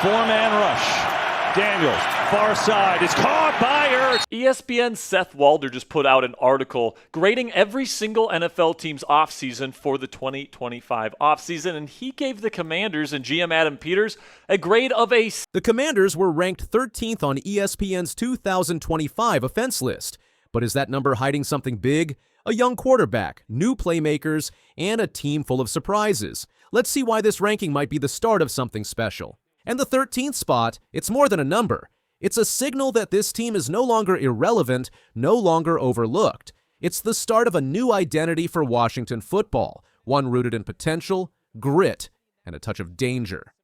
Four-man rush. Daniels, far side, is caught by Ertz. ESPN's Seth Walder just put out an article grading every single NFL team's offseason for the 2025 offseason, and he gave the Commanders and GM Adam Peters a grade of a C. The Commanders were ranked 13th on ESPN's 2025 offense list. But is that number hiding something big? A young quarterback, new playmakers, and a team full of surprises. Let's see why this ranking might be the start of something special. And the 13th spot, it's more than a number. It's a signal that this team is no longer irrelevant, no longer overlooked. It's the start of a new identity for Washington football, one rooted in potential, grit, and a touch of danger.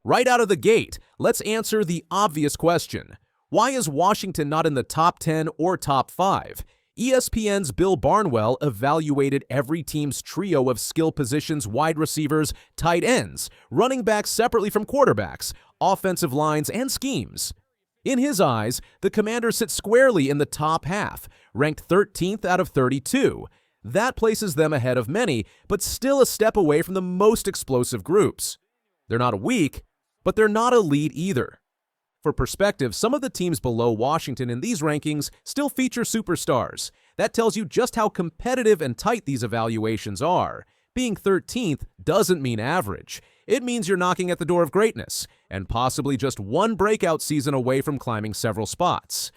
Right out of the gate, let's answer the obvious question. Why is Washington not in the top 10 or top 5? ESPN's Bill Barnwell evaluated every team's trio of skill positions, wide receivers, tight ends, running backs separately from quarterbacks, offensive lines, and schemes. In his eyes, the Commanders sit squarely in the top half, ranked 13th out of 32. That places them ahead of many, but still a step away from the most explosive groups. They're not weak, but they're not elite either. For perspective, some of the teams below Washington in these rankings still feature superstars. That tells you just how competitive and tight these evaluations are. Being 13th doesn't mean average. It means you're knocking at the door of greatness, and possibly just one breakout season away from climbing several spots.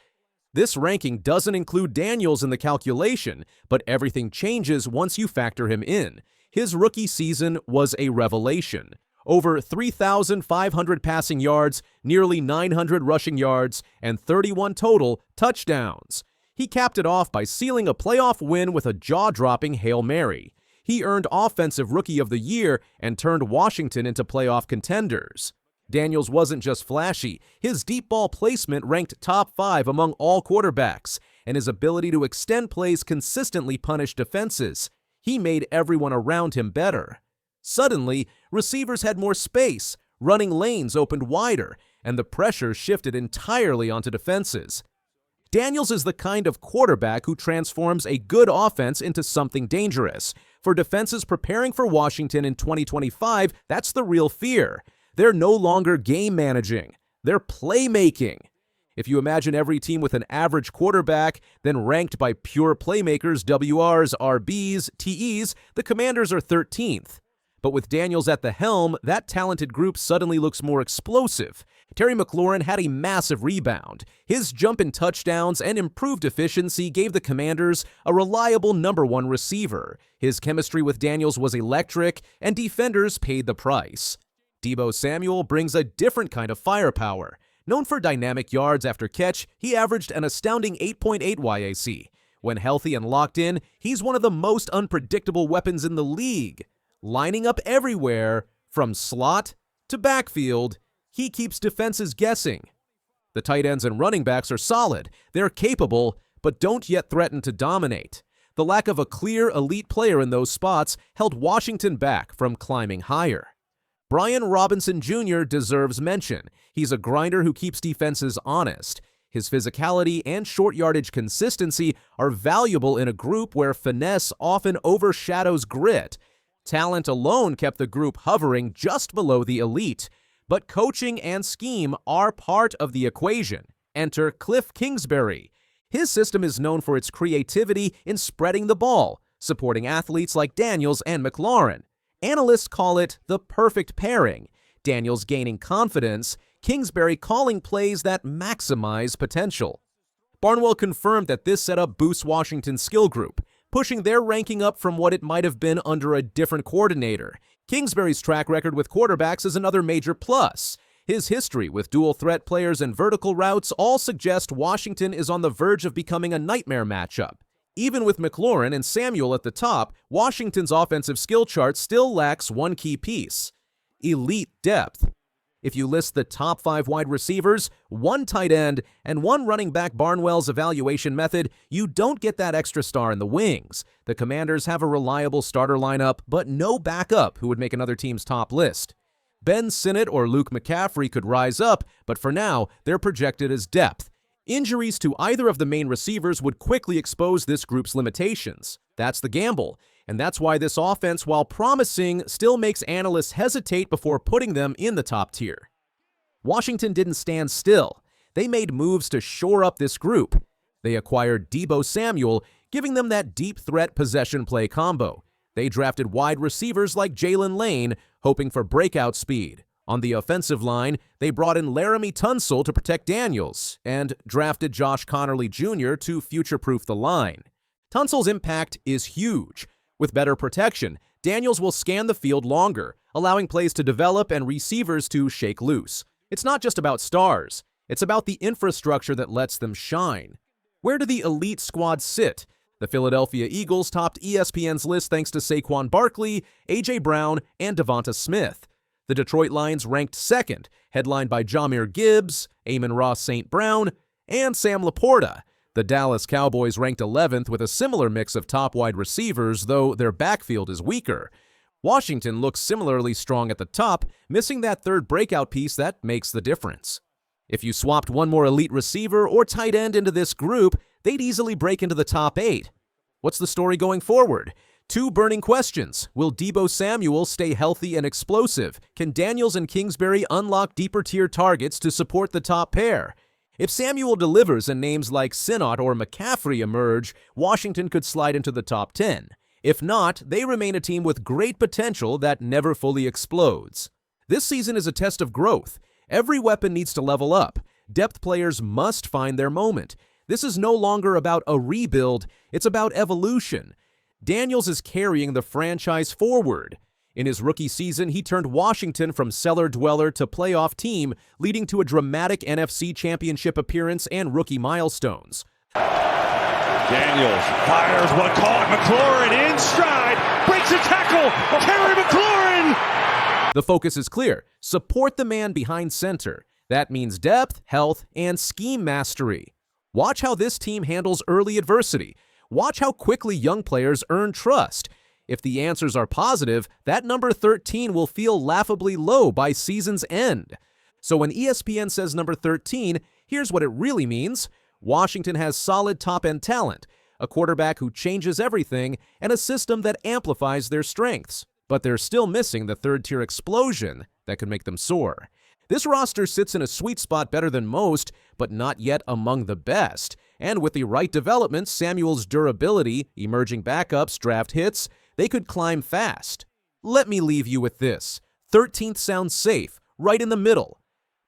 This ranking doesn't include Daniels in the calculation, but everything changes once you factor him in. His rookie season was a revelation. Over 3,500 passing yards, nearly 900 rushing yards, and 31 total touchdowns. He capped it off by sealing a playoff win with a jaw-dropping Hail Mary. He earned Offensive Rookie of the Year and turned Washington into playoff contenders. Daniels wasn't just flashy. His deep ball placement ranked top 5 among all quarterbacks, and his ability to extend plays consistently punished defenses. He made everyone around him better. Suddenly, receivers had more space, running lanes opened wider, and the pressure shifted entirely onto defenses. Daniels is the kind of quarterback who transforms a good offense into something dangerous. For defenses preparing for Washington in 2025, that's the real fear. They're no longer game managing, they're playmaking. If you imagine every team with an average quarterback, then ranked by pure playmakers, WRs, RBs, TEs, the Commanders are 13th. But with Daniels at the helm, that talented group suddenly looks more explosive. Terry McLaurin had a massive rebound. His jump in touchdowns and improved efficiency gave the Commanders a reliable number 1 receiver. His chemistry with Daniels was electric, and defenders paid the price. Deebo Samuel brings a different kind of firepower. Known for dynamic yards after catch, he averaged an astounding 8.8 YAC. When healthy and locked in, he's one of the most unpredictable weapons in the league. Lining up everywhere, from slot to backfield, he keeps defenses guessing. The tight ends and running backs are solid. They're capable, but don't yet threaten to dominate. The lack of a clear elite player in those spots held Washington back from climbing higher. Brian Robinson Jr. deserves mention. He's a grinder who keeps defenses honest. His physicality and short yardage consistency are valuable in a group where finesse often overshadows grit. Talent alone kept the group hovering just below the elite, but coaching and scheme are part of the equation. Enter Kliff Kingsbury. His system is known for its creativity in spreading the ball, supporting athletes like Daniels and McLaurin. Analysts call it the perfect pairing. Daniels gaining confidence, Kingsbury calling plays that maximize potential. Barnwell confirmed that this setup boosts Washington's skill group, pushing their ranking up from what it might have been under a different coordinator. Kingsbury's track record with quarterbacks is another major plus. His history with dual-threat players and vertical routes all suggest Washington is on the verge of becoming a nightmare matchup. Even with McLaurin and Samuel at the top, Washington's offensive skill chart still lacks one key piece: elite depth. If you list the top 5 wide receivers, 1 tight end, and 1 running back Barnwell's evaluation method, you don't get that extra star in the wings. The Commanders have a reliable starter lineup, but no backup who would make another team's top list. Ben Sinnott or Luke McCaffrey could rise up, but for now, they're projected as depth. Injuries to either of the main receivers would quickly expose this group's limitations. That's the gamble, and that's why this offense, while promising, still makes analysts hesitate before putting them in the top tier. Washington didn't stand still. They made moves to shore up this group. They acquired Deebo Samuel, giving them that deep threat possession play combo. They drafted wide receivers like Jalen Lane, hoping for breakout speed. On the offensive line, they brought in Laramie Tunsil to protect Daniels and drafted Josh Connerly Jr. to future-proof the line. Tunsil's impact is huge. With better protection, Daniels will scan the field longer, allowing plays to develop and receivers to shake loose. It's not just about stars. It's about the infrastructure that lets them shine. Where do the elite squad sit? The Philadelphia Eagles topped ESPN's list thanks to Saquon Barkley, A.J. Brown, and Devonta Smith. The Detroit Lions ranked second, headlined by Jahmyr Gibbs, Amon-Ra St. Brown, and Sam Laporta. The Dallas Cowboys ranked 11th with a similar mix of top wide receivers, though their backfield is weaker. Washington looks similarly strong at the top, missing that third breakout piece that makes the difference. If you swapped one more elite receiver or tight end into this group, they'd easily break into the top 8. What's the story going forward? 2 burning questions. Will Deebo Samuel stay healthy and explosive? Can Daniels and Kingsbury unlock deeper-tier targets to support the top pair? If Samuel delivers and names like Sinnott or McCaffrey emerge, Washington could slide into the top 10. If not, they remain a team with great potential that never fully explodes. This season is a test of growth. Every weapon needs to level up. Depth players must find their moment. This is no longer about a rebuild, it's about evolution. Daniels is carrying the franchise forward. In his rookie season, he turned Washington from cellar dweller to playoff team, leading to a dramatic NFC Championship appearance and rookie milestones. Daniels fires one caught. McLaurin in stride. Breaks a tackle. Terry McLaurin. The focus is clear. Support the man behind center. That means depth, health, and scheme mastery. Watch how this team handles early adversity. Watch how quickly young players earn trust. If the answers are positive, that number 13 will feel laughably low by season's end. So when ESPN says number 13, here's what it really means. Washington has solid top-end talent, a quarterback who changes everything, and a system that amplifies their strengths. But they're still missing the third-tier explosion that could make them soar. This roster sits in a sweet spot better than most, but not yet among the best. And with the right development, Samuel's durability, emerging backups, draft hits, they could climb fast. Let me leave you with this. 13th sounds safe, right in the middle.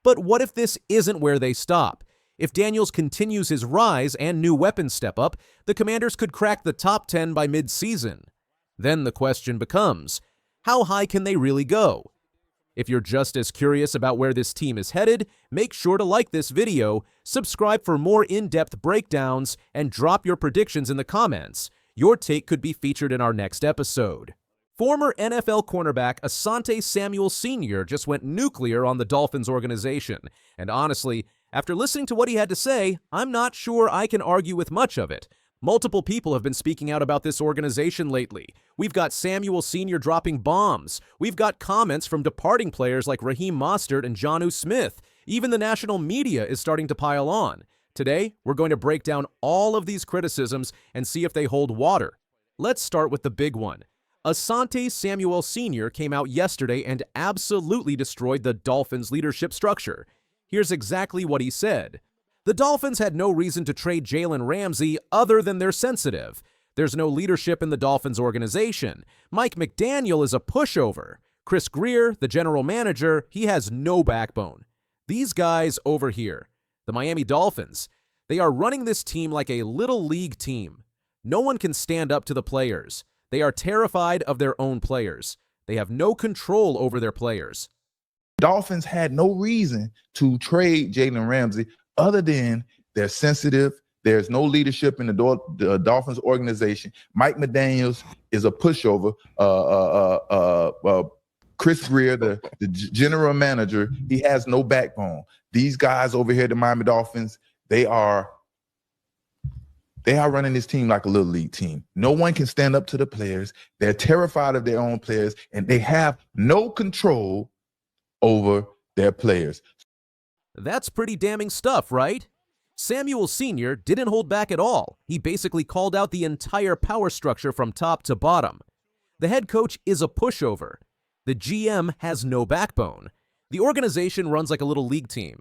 But what if this isn't where they stop? If Daniels continues his rise and new weapons step up, the Commanders could crack the top 10 by midseason. Then the question becomes, how high can they really go? If you're just as curious about where this team is headed, make sure to like this video, subscribe for more in-depth breakdowns, and drop your predictions in the comments. Your take could be featured in our next episode. Former NFL cornerback Asante Samuel Sr. just went nuclear on the Dolphins organization, and honestly, after listening to what he had to say, I'm not sure I can argue with much of it. Multiple people have been speaking out about this organization lately. We've got Samuel Sr. dropping bombs. We've got comments from departing players like Raheem Mostert and Jonnu Smith. Even the national media is starting to pile on. Today, we're going to break down all of these criticisms and see if they hold water. Let's start with the big one. Asante Samuel Sr. came out yesterday and absolutely destroyed the Dolphins' leadership structure. Here's exactly what he said. The Dolphins had no reason to trade Jalen Ramsey other than they're sensitive. There's no leadership in the Dolphins organization. Mike McDaniel is a pushover. Chris Greer, the general manager, he has no backbone. These guys over here, the Miami Dolphins, they are running this team like a little league team. No one can stand up to the players. They are terrified of their own players. They have no control over their players. Dolphins had no reason to trade Jalen Ramsey other than they're sensitive. There's no leadership in the Dolphins organization. Mike McDaniels is a pushover. Chris Greer, the general manager, he has no backbone. These guys over here, the Miami Dolphins, they are running this team like a little league team. No one can stand up to the players. They're terrified of their own players, and they have no control over their players. That's pretty damning stuff, right? Samuel Sr. didn't hold back at all. He basically called out the entire power structure from top to bottom. The head coach is a pushover. The GM has no backbone. The organization runs like a little league team.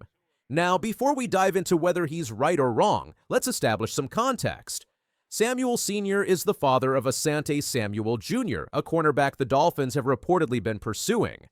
Now, before we dive into whether he's right or wrong, let's establish some context. Samuel Sr. is the father of Asante Samuel Jr., a cornerback the Dolphins have reportedly been pursuing.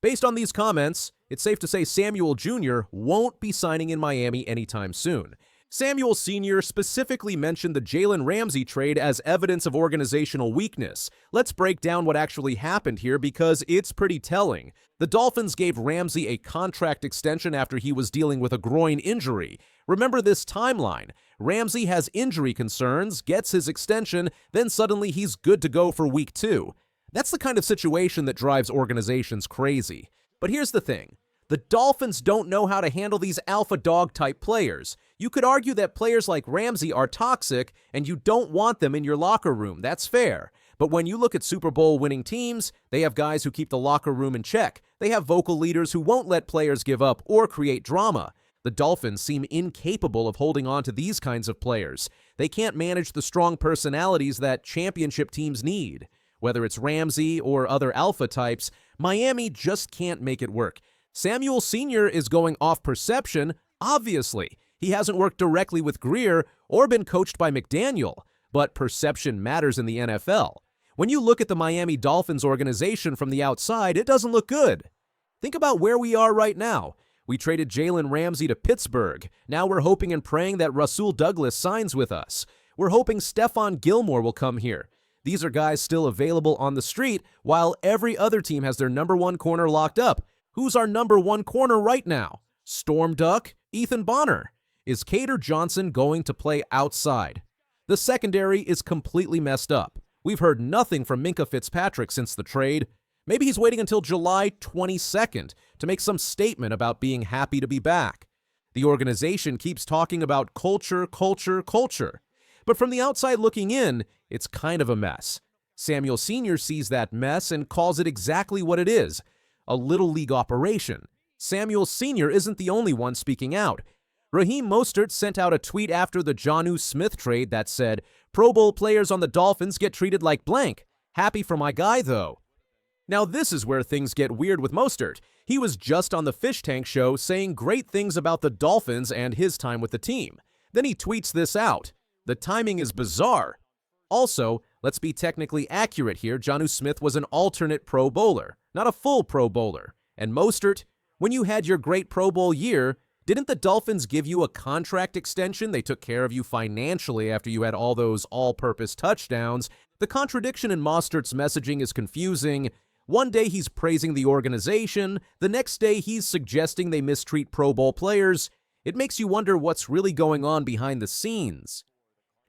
Based on these comments, it's safe to say Samuel Jr. won't be signing in Miami anytime soon. Samuel Sr. specifically mentioned the Jalen Ramsey trade as evidence of organizational weakness. Let's break down what actually happened here because it's pretty telling. The Dolphins gave Ramsey a contract extension after he was dealing with a groin injury. Remember this timeline. Ramsey has injury concerns, gets his extension, then suddenly he's good to go for week 2. That's the kind of situation that drives organizations crazy. But here's the thing. The Dolphins don't know how to handle these alpha dog type players. You could argue that players like Ramsey are toxic and you don't want them in your locker room. That's fair. But when you look at Super Bowl winning teams, they have guys who keep the locker room in check. They have vocal leaders who won't let players give up or create drama. The Dolphins seem incapable of holding on to these kinds of players. They can't manage the strong personalities that championship teams need. Whether it's Ramsey or other alpha types, Miami just can't make it work. Samuel Sr. is going off perception, obviously. He hasn't worked directly with Greer or been coached by McDaniel, but perception matters in the NFL. When you look at the Miami Dolphins organization from the outside, it doesn't look good. Think about where we are right now. We traded Jalen Ramsey to Pittsburgh. Now we're hoping and praying that Rasul Douglas signs with us. We're hoping Stephon Gilmore will come here. These are guys still available on the street, while every other team has their number 1 corner locked up. Who's our number 1 corner right now? Storm Duck? Ethan Bonner? Is Cater Johnson going to play outside? The secondary is completely messed up. We've heard nothing from Minkah Fitzpatrick since the trade. Maybe he's waiting until July 22nd to make some statement about being happy to be back. The organization keeps talking about culture. But from the outside looking in, it's kind of a mess. Samuel Sr. sees that mess and calls it exactly what it is, a little league operation. Samuel Sr. isn't the only one speaking out. Raheem Mostert sent out a tweet after the Jonnu Smith trade that said, "Pro Bowl players on the Dolphins get treated like blank. Happy for my guy, though." Now this is where things get weird with Mostert. He was just on the Fish Tank show saying great things about the Dolphins and his time with the team. Then he tweets this out. The timing is bizarre. Also, let's be technically accurate here. Jonnu Smith was an alternate Pro Bowler, not a full Pro Bowler. And Mostert, when you had your great Pro Bowl year, didn't the Dolphins give you a contract extension? They took care of you financially after you had all those all-purpose touchdowns. The contradiction in Mostert's messaging is confusing. One day he's praising the organization, the next day he's suggesting they mistreat Pro Bowl players. It makes you wonder what's really going on behind the scenes.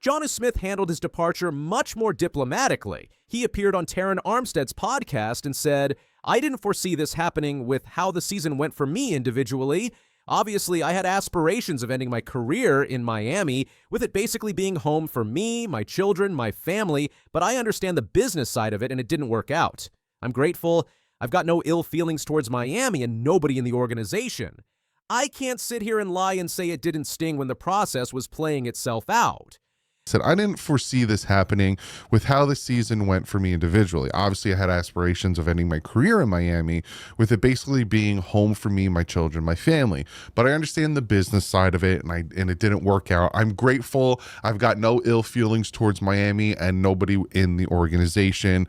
Jonnu Smith handled his departure much more diplomatically. He appeared on Taron Armstead's podcast and said, "I didn't foresee this happening with how the season went for me individually. Obviously, I had aspirations of ending my career in Miami, with it basically being home for me, my children, my family, but I understand the business side of it and it didn't work out. I'm grateful. I've got no ill feelings towards Miami and nobody in the organization. I can't sit here and lie and say it didn't sting when the process was playing itself out." Said, I didn't foresee this happening with how the season went for me individually. Obviously, I had aspirations of ending my career in Miami, with it basically being home for me, my children, my family. But I understand the business side of it, and it didn't work out. I'm grateful. I've got no ill feelings towards Miami and nobody in the organization.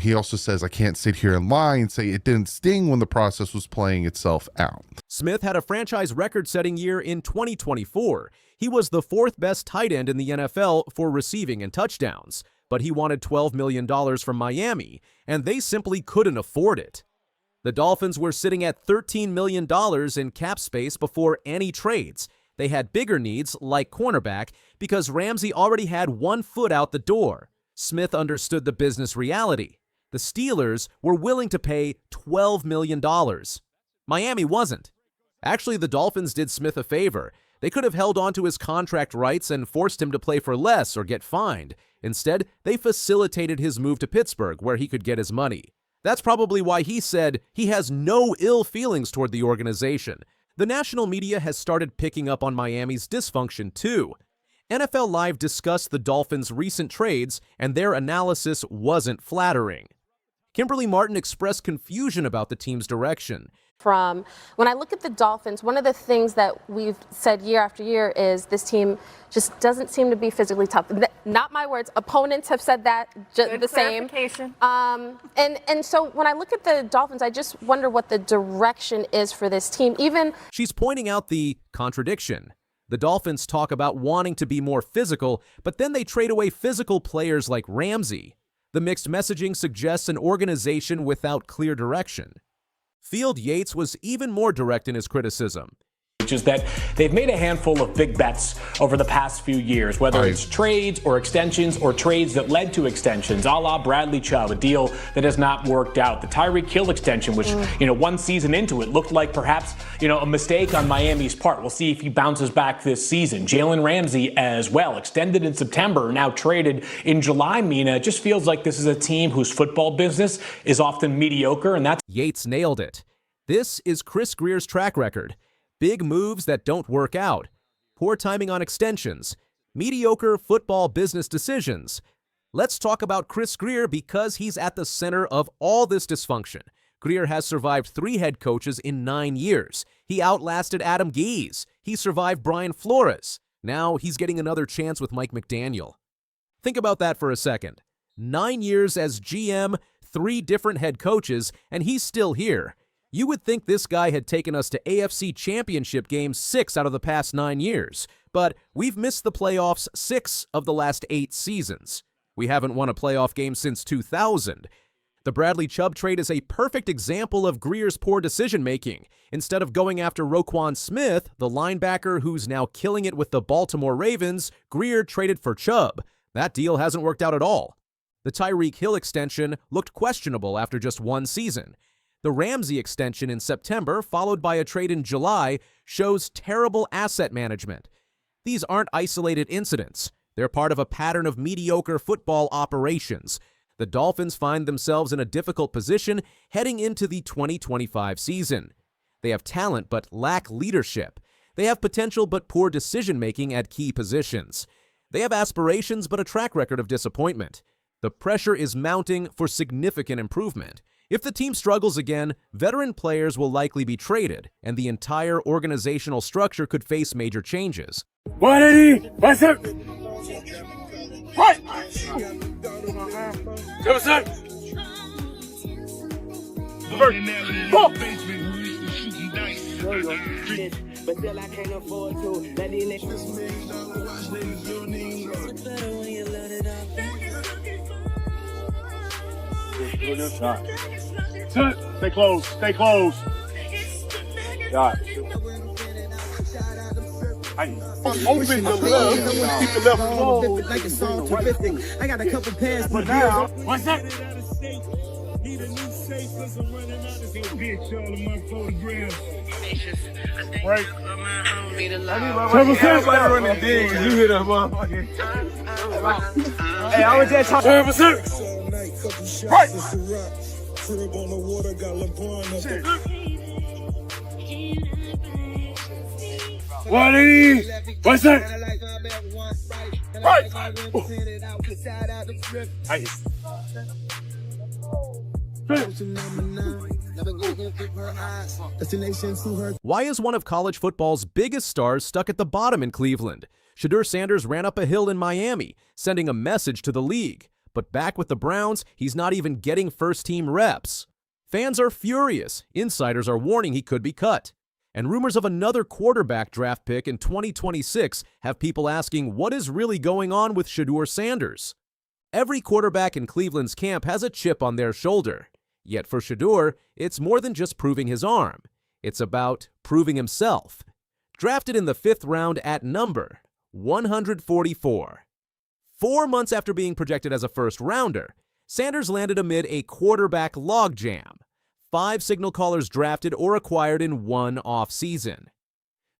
He also says, I can't sit here and lie and say it didn't sting when the process was playing itself out. Smith had a franchise record-setting year in 2024. He was the 4th best tight end in the NFL for receiving and touchdowns, but he wanted $12 million from Miami, and they simply couldn't afford it. The Dolphins were sitting at $13 million in cap space before any trades. They had bigger needs, like cornerback, because Ramsey already had 1 foot out the door. Smith understood the business reality. The Steelers were willing to pay $12 million. Miami wasn't. Actually, the Dolphins did Smith a favor. They could have held on to his contract rights and forced him to play for less or get fined. Instead, they facilitated his move to Pittsburgh, where he could get his money. That's probably why he said he has no ill feelings toward the organization. The national media has started picking up on Miami's dysfunction, too. NFL Live discussed the Dolphins' recent trades, and their analysis wasn't flattering. Kimberly Martin expressed confusion about the team's direction. From when I look at the Dolphins, one of the things that we've said year after year is this team just doesn't seem to be physically tough. Not my words. Opponents have said that the same. And so when I look at the Dolphins, I just wonder what the direction is for this team. She's pointing out the contradiction. The Dolphins talk about wanting to be more physical, but then they trade away physical players like Ramsey. The mixed messaging suggests an organization without clear direction. Field Yates was even more direct in his criticism. Which is that they've made a handful of big bets over the past few years, whether it's trades or extensions or trades that led to extensions, a la Bradley Chubb, a deal that has not worked out. The Tyreek Hill extension, which, one season into it looked like perhaps, a mistake on Miami's part. We'll see if he bounces back this season. Jalen Ramsey as well, extended in September, now traded in July, Mina. It just feels like this is a team whose football business is often mediocre, and that's... Yates nailed it. This is Chris Greer's track record. Big moves that don't work out, poor timing on extensions, mediocre football business decisions. Let's talk about Chris Greer because he's at the center of all this dysfunction. Greer has survived 3 head coaches in 9 years. He outlasted Adam Gase. He survived Brian Flores. Now he's getting another chance with Mike McDaniel. Think about that for a second. 9 years as GM, 3 different head coaches, and he's still here. You would think this guy had taken us to AFC Championship games 6 out of the past 9 years, but we've missed the playoffs 6 of the last 8 seasons. We haven't won a playoff game since 2000. The Bradley Chubb trade is a perfect example of Greer's poor decision-making. Instead of going after Roquan Smith, the linebacker who's now killing it with the Baltimore Ravens, Greer traded for Chubb. That deal hasn't worked out at all. The Tyreek Hill extension looked questionable after just 1 season. The Ramsey extension in September, followed by a trade in July, shows terrible asset management. These aren't isolated incidents. They're part of a pattern of mediocre football operations. The Dolphins find themselves in a difficult position heading into the 2025 season. They have talent but lack leadership. They have potential but poor decision-making at key positions. They have aspirations but a track record of disappointment. The pressure is mounting for significant improvement. If the team struggles again, veteran players will likely be traded, and the entire organizational structure could face major changes. What is he? What's up? Right! Come on, but still I can't afford to let these Stay close. Stay close. God. Open the left. Keep the left closed. Like a song to 50. I got a couple pairs. But now, what's that? Right. Everybody running dig. You hit a motherfucker. Hey, I was just talking. 7%. Right. What is he? What's that? Right. Why is one of college football's biggest stars stuck at the bottom in Cleveland? Shedeur Sanders ran up a hill in Miami, sending a message to the league. But back with the Browns, he's not even getting first-team reps. Fans are furious. Insiders are warning he could be cut. And rumors of another quarterback draft pick in 2026 have people asking what is really going on with Shedeur Sanders. Every quarterback in Cleveland's camp has a chip on their shoulder. Yet for Shedeur, it's more than just proving his arm. It's about proving himself. Drafted in the 5th round at number 144. 4 months after being projected as a first-rounder, Sanders landed amid a quarterback logjam. 5 signal callers drafted or acquired in 1 offseason.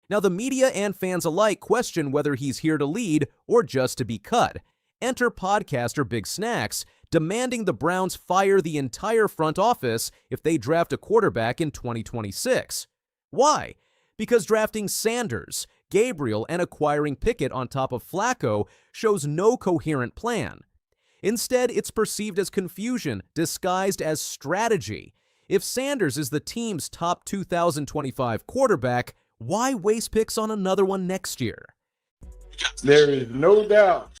Now, the media and fans alike question whether he's here to lead or just to be cut. Enter podcaster Big Snacks, demanding the Browns fire the entire front office if they draft a quarterback in 2026. Why? Because drafting Sanders, Gabriel, and acquiring Pickett on top of Flacco shows no coherent plan. Instead, it's perceived as confusion disguised as strategy. If Sanders is the team's top 2025 quarterback, why waste picks on another one next year? There is no doubt